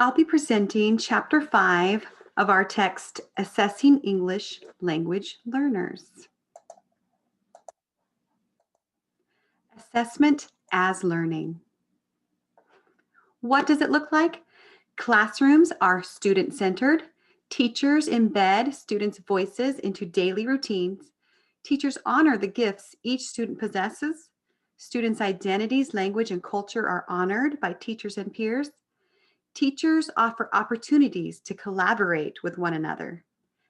I'll be presenting Chapter 5 of our text, Assessing English Language Learners. Assessment as learning. What does it look like? Classrooms are student-centered. Teachers embed students' voices into daily routines. Teachers honor the gifts each student possesses. Students' identities, language, and culture are honored by teachers and peers. Teachers offer opportunities to collaborate with one another.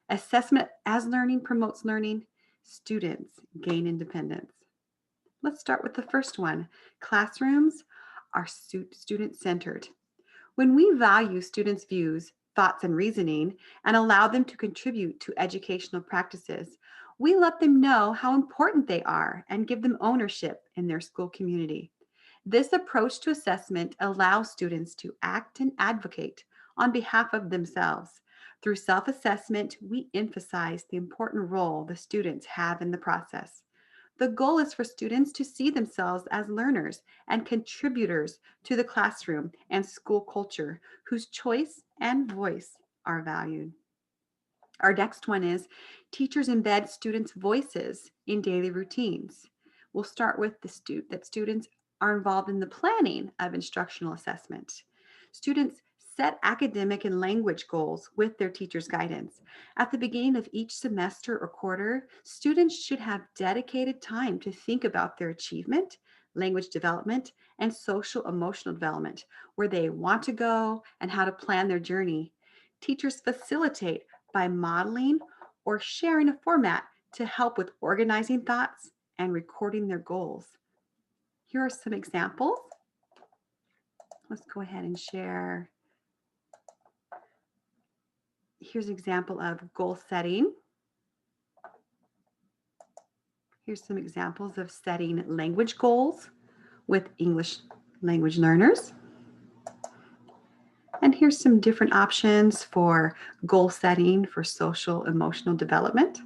Assessment as learning promotes learning. Students gain independence. Let's start with the first one. Classrooms are student-centered. When we value students' views, thoughts, and reasoning and allow them to contribute to educational practices, we let them know how important they are and give them ownership in their school community. This approach to assessment allows students to act and advocate on behalf of themselves. Through self-assessment, we emphasize the important role the students have in the process. The goal is for students to see themselves as learners and contributors to the classroom and school culture whose choice and voice are valued. Our next one is teachers embed students' voices in daily routines. We'll start with that students are involved in the planning of instructional assessment. Students set academic and language goals with their teacher's guidance. At the beginning of each semester or quarter, students should have dedicated time to think about their achievement, language development, and social emotional development, where they want to go and how to plan their journey. Teachers facilitate by modeling or sharing a format to help with organizing thoughts and recording their goals. Here are some examples. Let's go ahead and share. Here's an example of goal setting. Here's some examples of setting language goals with English language learners. And here's some different options for goal setting for social emotional development.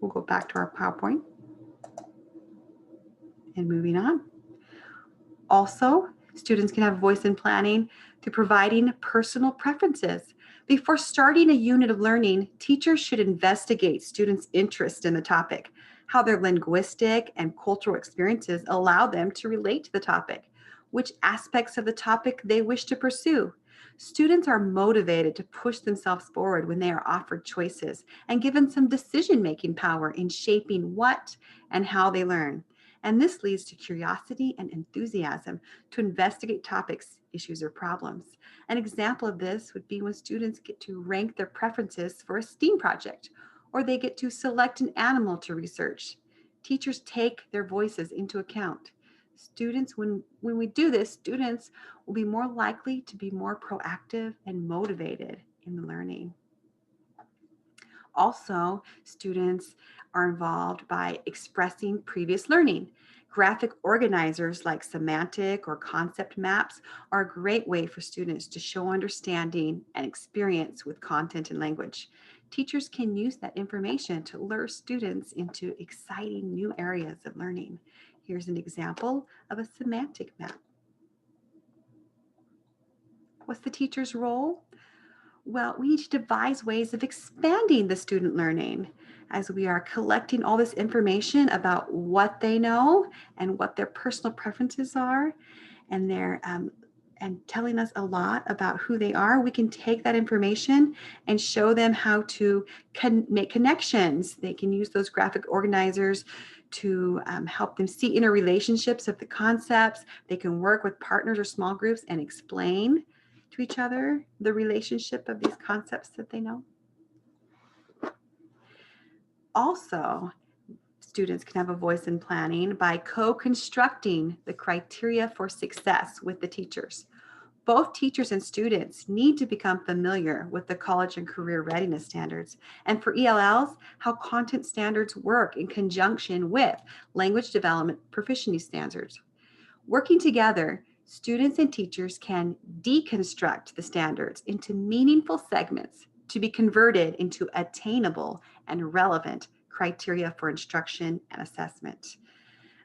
We'll go back to our PowerPoint. And moving on. Also, students can have a voice in planning through providing personal preferences. Before starting a unit of learning, teachers should investigate students' interest in the topic, how their linguistic and cultural experiences allow them to relate to the topic, which aspects of the topic they wish to pursue. Students are motivated to push themselves forward when they are offered choices and given some decision-making power in shaping what and how they learn. And this leads to curiosity and enthusiasm to investigate topics, issues, or problems. An example of this would be when students get to rank their preferences for a STEAM project, or they get to select an animal to research. Teachers take their voices into account. Students, when we do this, students will be more likely to be more proactive and motivated in the learning. Also, students are involved by expressing previous learning. Graphic organizers like semantic or concept maps are a great way for students to show understanding and experience with content and language. Teachers can use that information to lure students into exciting new areas of learning. Here's an example of a semantic map. What's the teacher's role? Well, we need to devise ways of expanding the student learning as we are collecting all this information about what they know and what their personal preferences are, and and telling us a lot about who they are. We can take that information and show them how to make connections. They can use those graphic organizers to help them see interrelationships of the concepts. They can work with partners or small groups and explain to each other the relationship of these concepts that they know. Also, students can have a voice in planning by co-constructing the criteria for success with the teachers. Both teachers and students need to become familiar with the college and career readiness standards, and for ELLs, how content standards work in conjunction with language development proficiency standards. Working together, students and teachers can deconstruct the standards into meaningful segments to be converted into attainable and relevant criteria for instruction and assessment.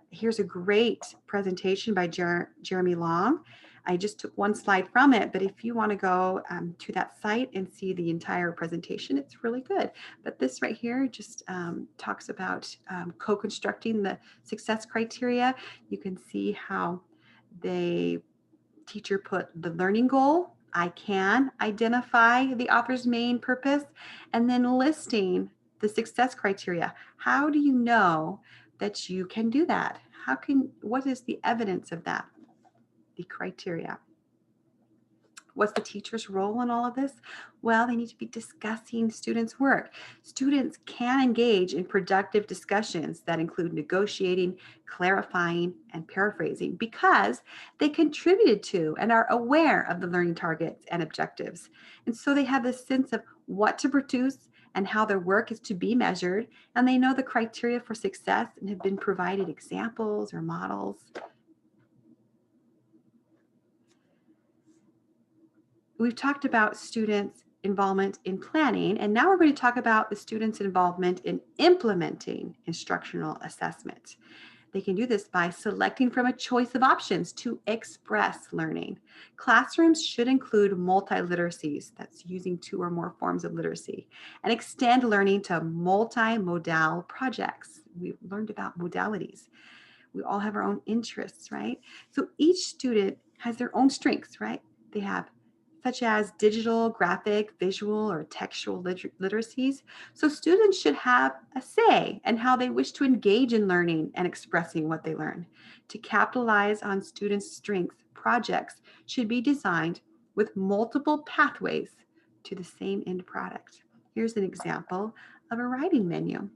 Here's a great presentation by Jeremy Long I just took one slide from it, but if you want to go to that site and see the entire presentation, it's really good. But this right here just talks about co-constructing the success criteria. You can see how the teacher put the learning goal. I can identify the author's main purpose, and then listing the success criteria. How do you know that you can do that? What is the evidence of that? The criteria. What's the teacher's role in all of this? Well, they need to be discussing students' work. Students can engage in productive discussions that include negotiating, clarifying, and paraphrasing because they contributed to and are aware of the learning targets and objectives. And so they have this sense of what to produce and how their work is to be measured, and they know the criteria for success and have been provided examples or models. We've talked about students' involvement in planning, and now we're going to talk about the students' involvement in implementing instructional assessment. They can do this by selecting from a choice of options to express learning. Classrooms should include multiliteracies, that's using 2 or more forms of literacy, and extend learning to multimodal projects. We've learned about modalities. We all have our own interests, right? So each student has their own strengths, right? They have such as digital, graphic, visual, or textual literacies. So students should have a say in how they wish to engage in learning and expressing what they learn. To capitalize on students' strengths, projects should be designed with multiple pathways to the same end product. Here's an example of a writing menu.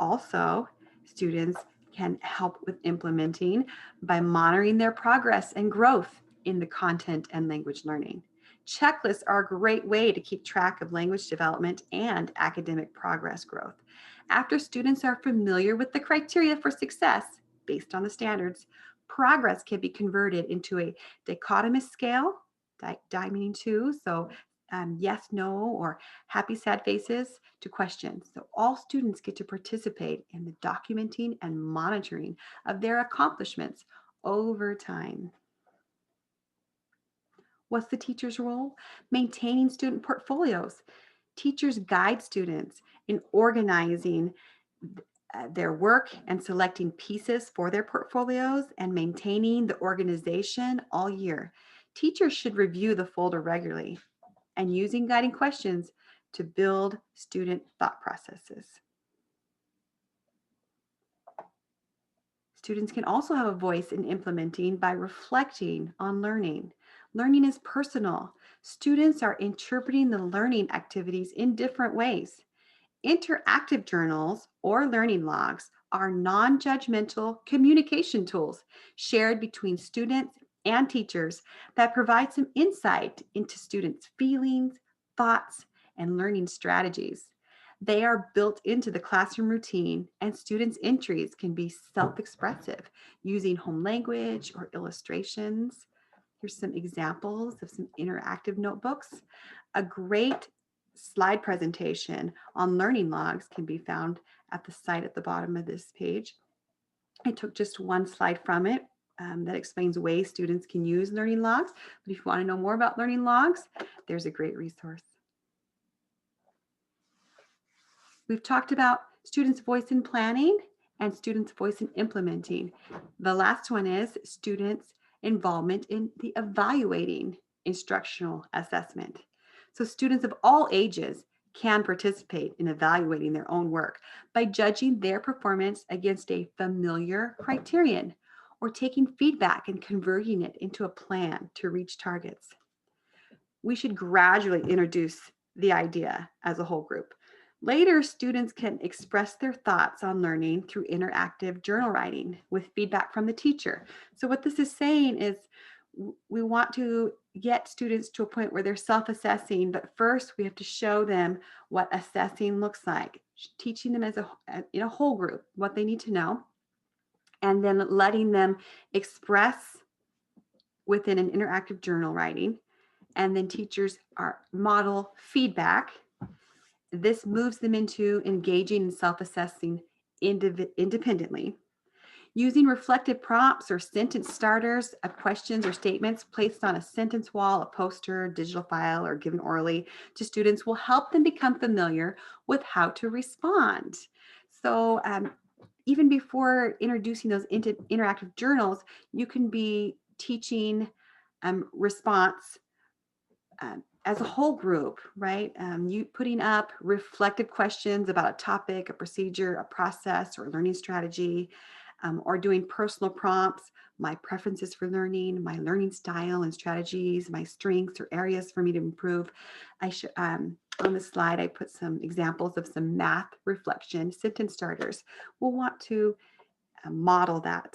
Also, students can help with implementing by monitoring their progress and growth in the content and language learning. Checklists are a great way to keep track of language development and academic progress growth. After students are familiar with the criteria for success based on the standards, progress can be converted into a dichotomous scale, meaning 2, so yes, no, or happy, sad faces to questions. So all students get to participate in the documenting and monitoring of their accomplishments over time. What's the teacher's role? Maintaining student portfolios. Teachers guide students in organizing their work and selecting pieces for their portfolios and maintaining the organization all year. Teachers should review the folder regularly and using guiding questions to build student thought processes. Students can also have a voice in implementing by reflecting on learning. Learning is personal. Students are interpreting the learning activities in different ways. Interactive journals or learning logs are non-judgmental communication tools shared between students and teachers that provide some insight into students' feelings, thoughts, and learning strategies. They are built into the classroom routine, and students' entries can be self-expressive using home language or illustrations. Here's some examples of some interactive notebooks. A great slide presentation on learning logs can be found at the site at the bottom of this page. I took just one slide from it that explains ways students can use learning logs. But if you want to know more about learning logs, there's a great resource. We've talked about students' voice in planning and students' voice in implementing. The last one is students' involvement in the evaluating instructional assessment. So students of all ages can participate in evaluating their own work by judging their performance against a familiar criterion or taking feedback and converting it into a plan to reach targets. We should gradually introduce the idea as a whole group. Later, students can express their thoughts on learning through interactive journal writing with feedback from the teacher. So what this is saying is we want to get students to a point where they're self-assessing, but first we have to show them what assessing looks like, teaching them in a whole group what they need to know, and then letting them express within an interactive journal writing, and then teachers are model feedback. This moves them into engaging and self-assessing independently. Using reflective prompts or sentence starters of questions or statements placed on a sentence wall, a poster, digital file, or given orally to students will help them become familiar with how to respond. So, even before introducing those interactive journals, you can be teaching response as a whole group, right? You putting up reflective questions about a topic, a procedure, a process, or learning strategy, or doing personal prompts, my preferences for learning, my learning style and strategies, my strengths or areas for me to improve. I should on the slide, I put some examples of some math reflection sentence starters. We'll want to model that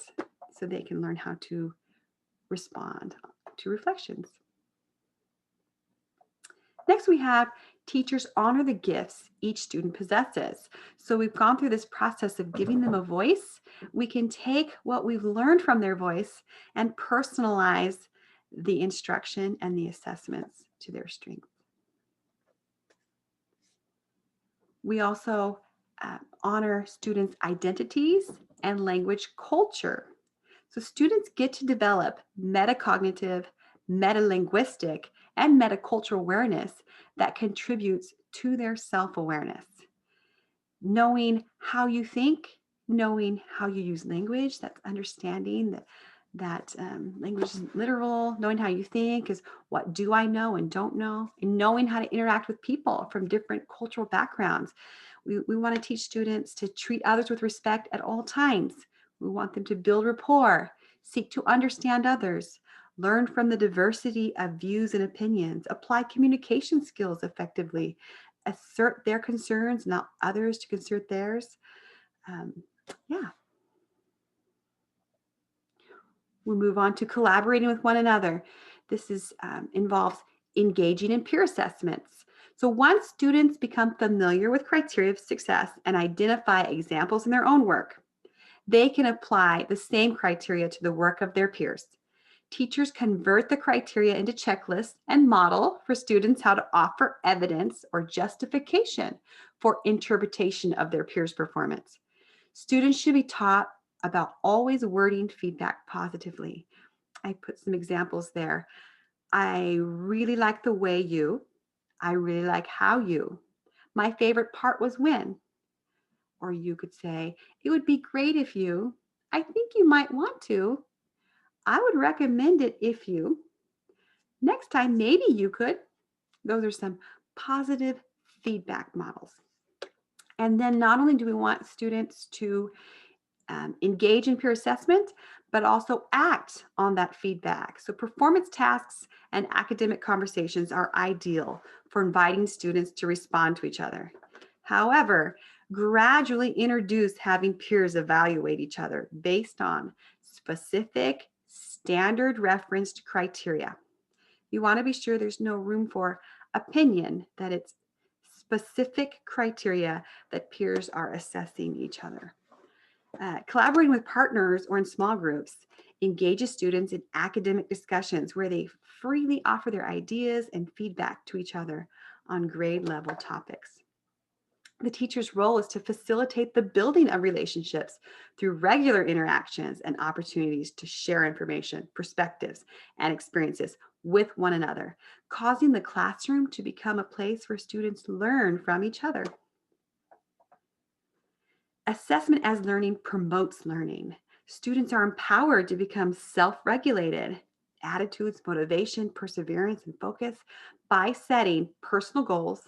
so they can learn how to respond to reflections. Next, we have teachers honor the gifts each student possesses. So we've gone through this process of giving them a voice. We can take what we've learned from their voice and personalize the instruction and the assessments to their strengths. We also honor students' identities and language culture. So students get to develop metacognitive, metalinguistic, and metacultural awareness that contributes to their self-awareness. Knowing how you think, knowing how you use language, that's understanding that language isn't literal. Knowing how you think is what do I know and don't know, and knowing how to interact with people from different cultural backgrounds. We want to teach students to treat others with respect at all times. We want them to build rapport, seek to understand others, learn from the diversity of views and opinions, apply communication skills effectively, assert their concerns, not others to assert theirs. Yeah. We move on to collaborating with one another. This involves engaging in peer assessments. So once students become familiar with criteria of success and identify examples in their own work, they can apply the same criteria to the work of their peers. Teachers convert the criteria into checklists and model for students how to offer evidence or justification for interpretation of their peers' performance. Students should be taught about always wording feedback positively. I put some examples there. I really like the way you. I really like how you. My favorite part was when. Or you could say, it would be great if you. I think you might want to. I would recommend it if you. Next time, maybe you could. Those are some positive feedback models. And then not only do we want students to engage in peer assessment, but also act on that feedback. So performance tasks and academic conversations are ideal for inviting students to respond to each other. However, gradually introduce having peers evaluate each other based on specific standard referenced criteria. You want to be sure there's no room for opinion, that it's specific criteria that peers are assessing each other. Collaborating with partners or in small groups engages students in academic discussions where they freely offer their ideas and feedback to each other on grade level topics. The teacher's role is to facilitate the building of relationships through regular interactions and opportunities to share information, perspectives, and experiences with one another, causing the classroom to become a place where students learn from each other. Assessment as learning promotes learning. Students are empowered to become self-regulated. Attitudes, motivation, perseverance, and focus by setting personal goals,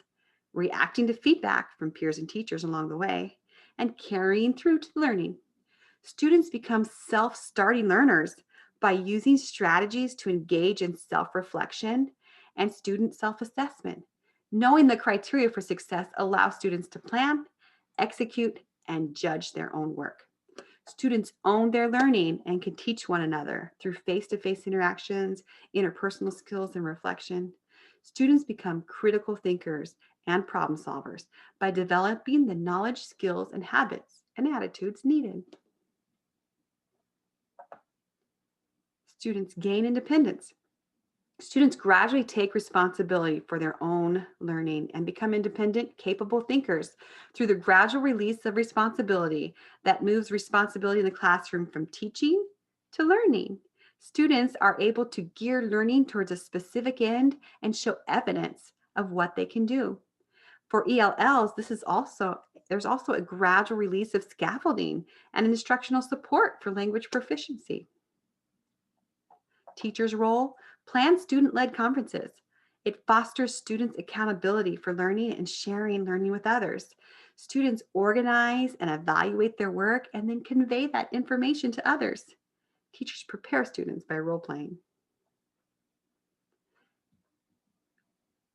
reacting to feedback from peers and teachers along the way, and carrying through to learning. Students become self-starting learners by using strategies to engage in self-reflection and student self-assessment. Knowing the criteria for success allows students to plan, execute, and judge their own work. Students own their learning and can teach one another through face-to-face interactions, interpersonal skills, and reflection. Students become critical thinkers and problem solvers by developing the knowledge, skills, and habits and attitudes needed. Students gain independence. Students gradually take responsibility for their own learning and become independent, capable thinkers through the gradual release of responsibility that moves responsibility in the classroom from teaching to learning. Students are able to gear learning towards a specific end and show evidence of what they can do. For ELLs, there's also a gradual release of scaffolding and instructional support for language proficiency. Teacher's role: plan student-led conferences. It fosters students' accountability for learning and sharing learning with others. Students organize and evaluate their work and then convey that information to others. Teachers prepare students by role playing.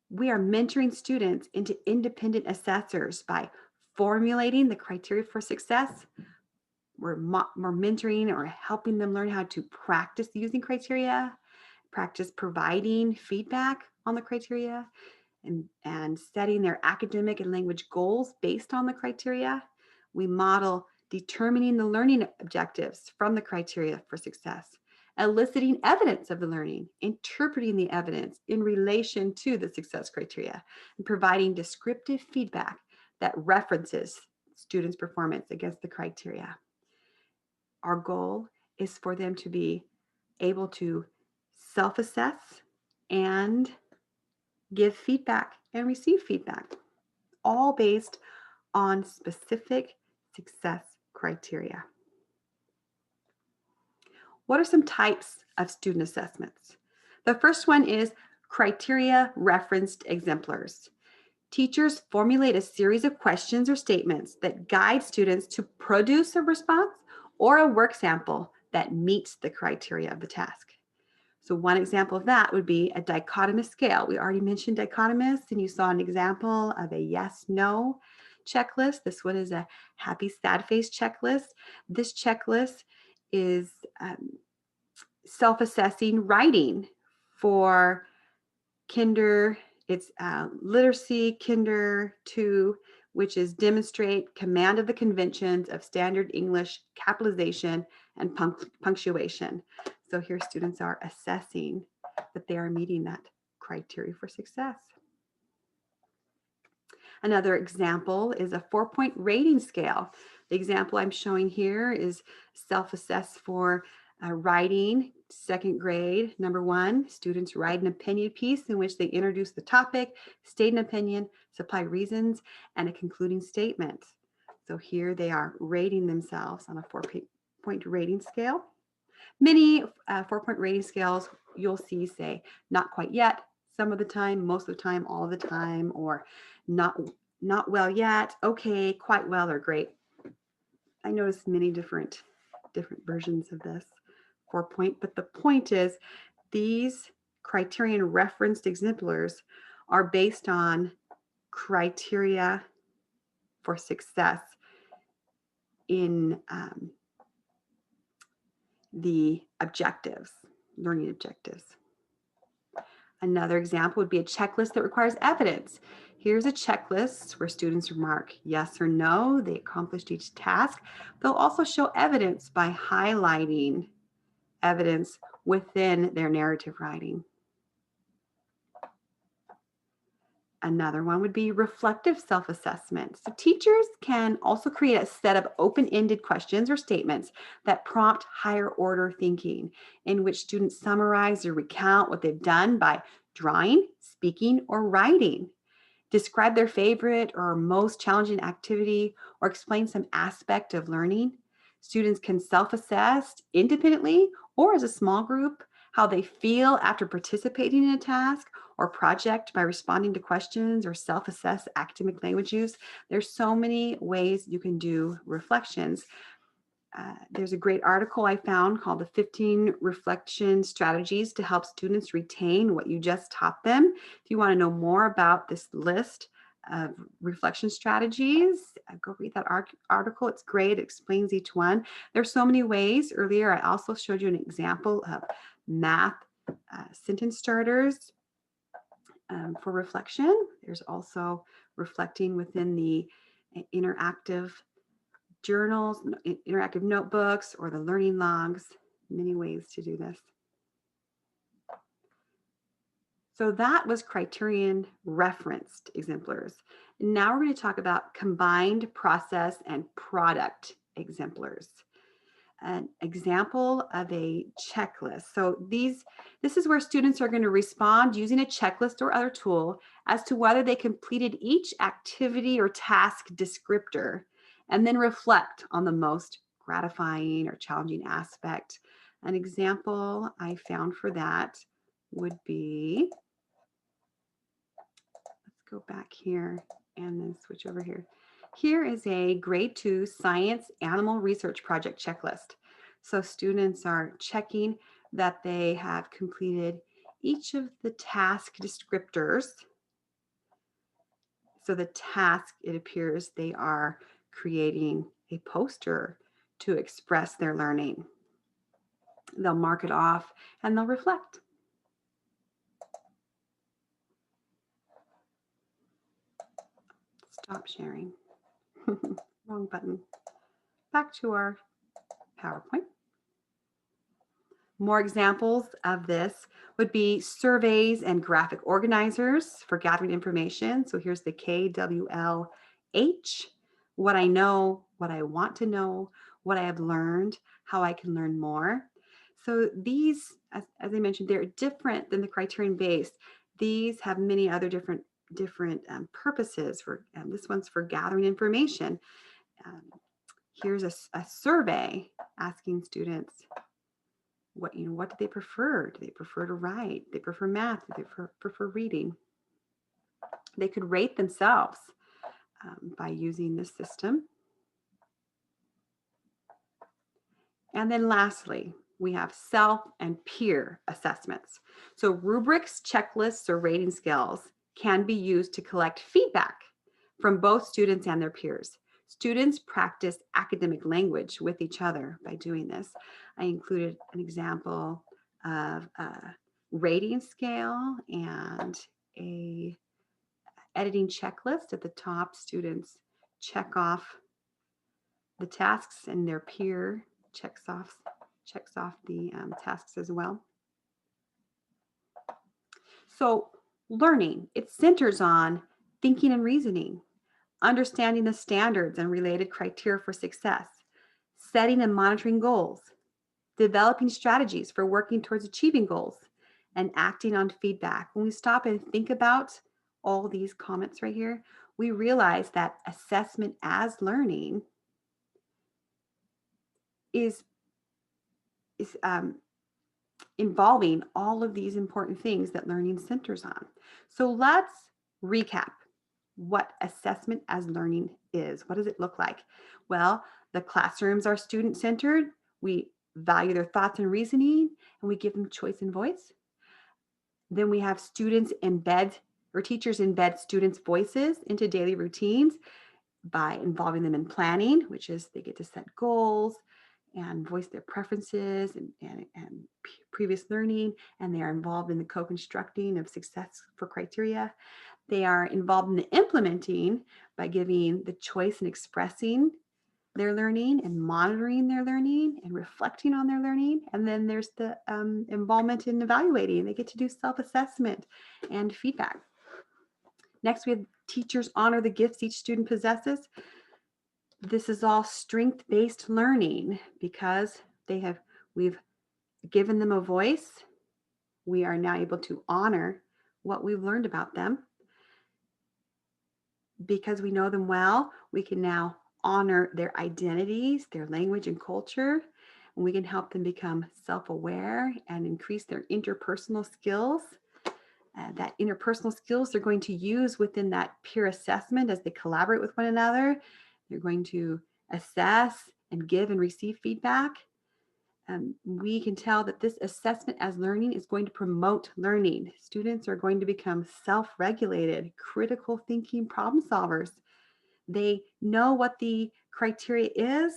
We are mentoring students into independent assessors by formulating the criteria for success. We're mentoring or helping them learn how to practice using criteria, practice providing feedback on the criteria, and setting their academic and language goals based on the criteria. We model determining the learning objectives from the criteria for success, eliciting evidence of the learning, interpreting the evidence in relation to the success criteria, and providing descriptive feedback that references students' performance against the criteria. Our goal is for them to be able to self-assess and give feedback and receive feedback, all based on specific success criteria. What are some types of student assessments? The first one is criteria referenced exemplars. Teachers formulate a series of questions or statements that guide students to produce a response or a work sample that meets the criteria of the task. So one example of that would be a dichotomous scale. We already mentioned dichotomous, and you saw an example of a yes-no checklist. This one is a happy, sad face checklist. This checklist is self-assessing writing for kinder. It's literacy kinder 2, which is demonstrate command of the conventions of standard English capitalization and punctuation. So here students are assessing that they are meeting that criteria for success. Another example is a 4-point rating scale. The example I'm showing here is self-assess for writing, 2nd grade. Number 1, students write an opinion piece in which they introduce the topic, state an opinion, supply reasons, and a concluding statement. So here they are rating themselves on a 4-point rating scale. Many 4-point rating scales you'll see say not quite yet, some of the time, most of the time, all of the time, or not well yet, okay, quite well, or great. I noticed many different versions of this 4-point, but the point is these criterion referenced exemplars are based on criteria for success in the objectives, learning objectives. Another example would be a checklist that requires evidence. Here's a checklist where students mark yes or no, they accomplished each task. They'll also show evidence by highlighting evidence within their narrative writing. Another one would be reflective self-assessment. So teachers can also create a set of open-ended questions or statements that prompt higher order thinking, in which students summarize or recount what they've done by drawing, speaking, or writing. Describe their favorite or most challenging activity, or explain some aspect of learning. Students can self-assess independently or as a small group how they feel after participating in a task or project by responding to questions, or self-assess academic language use. There's so many ways you can do reflections. There's a great article I found called the 15 Reflection Strategies to Help Students Retain What You Just Taught Them. If you want to know more about this list of reflection strategies, go read that article. It's great. It explains each one. There's so many ways. Earlier, I also showed you an example of math sentence starters for reflection. There's also reflecting within the interactive journals, interactive notebooks, or the learning logs. Many ways to do this. So that was criterion referenced exemplars. Now we're going to talk about combined process and product exemplars. An example of a checklist. So this is where students are going to respond using a checklist or other tool as to whether they completed each activity or task descriptor, and then reflect on the most gratifying or challenging aspect. An example I found for that would be, let's go back here and then switch over here. Here is a grade 2 science animal research project checklist. So students are checking that they have completed each of the task descriptors. So the task, it appears they are creating a poster to express their learning. They'll mark it off and they'll reflect. Stop sharing. Wrong button. Back to our PowerPoint. More examples of this would be surveys and graphic organizers for gathering information. So here's the KWLH, what I know, what I want to know, what I have learned, how I can learn more. So these, as I mentioned, they're different than the criterion based. These have many other different purposes. For this one's for gathering information. Here's a survey asking students, what do they prefer? Do they prefer to write? Do they prefer math? Do they prefer reading? They could rate themselves by using this system. And then lastly, we have self and peer assessments. So rubrics, checklists, or rating scales can be used to collect feedback from both students and their peers. Students practice academic language with each other by doing this. I included an example of a rating scale and a editing checklist. At the top, students check off the tasks and their peer checks off the tasks as well. So learning, it centers on thinking and reasoning, understanding the standards and related criteria for success, setting and monitoring goals, developing strategies for working towards achieving goals, and acting on feedback. When we stop and think about all these comments right here, we realize that assessment as learning is involving all of these important things that learning centers on. So let's recap what assessment as learning is. What does it look like? Well, the classrooms are student-centered. We value their thoughts and reasoning, and we give them choice and voice. Then we have teachers embed students' voices into daily routines by involving them in planning, which is they get to set goals and voice their preferences and previous learning, and they are involved in the co-constructing of success for criteria. They are involved in the implementing by giving the choice and expressing their learning and monitoring their learning and reflecting on their learning. And then there's the involvement in evaluating. They get to do self-assessment and feedback. Next, we have teachers honor the gifts each student possesses. This is all strength-based learning because we've given them a voice. We are now able to honor what we've learned about them. Because we know them well, we can now honor their identities, their language and culture, and we can help them become self-aware and increase their interpersonal skills. That interpersonal skills they're going to use within that peer assessment as they collaborate with one another. They're going to assess and give and receive feedback. We can tell that this assessment as learning is going to promote learning. Students are going to become self-regulated, critical thinking problem solvers. They know what the criteria is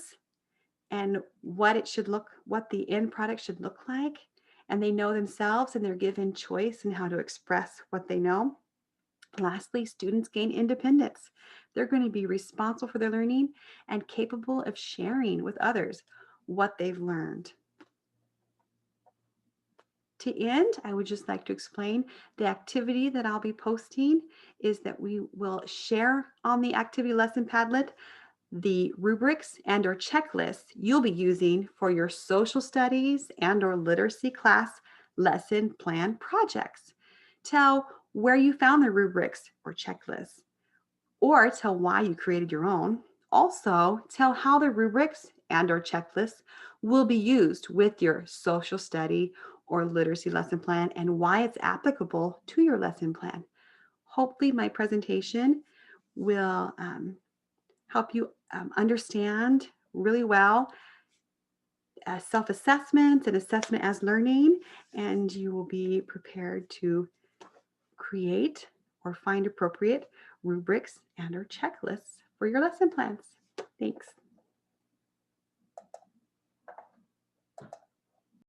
and what the end product should look like. And they know themselves and they're given choice in how to express what they know. Lastly, students gain independence. They're going to be responsible for their learning and capable of sharing with others what they've learned. To end, I would just like to explain the activity that I'll be posting is that we will share on the activity lesson Padlet the rubrics and or checklists you'll be using for your social studies and or literacy class lesson plan projects. Tell where you found the rubrics or checklists, or tell why you created your own. Also, tell how the rubrics and or checklists will be used with your social study or literacy lesson plan and why it's applicable to your lesson plan. Hopefully my presentation will help you understand really well self-assessments and assessment as learning, and you will be prepared to create or find appropriate rubrics and or checklists for your lesson plans. Thanks.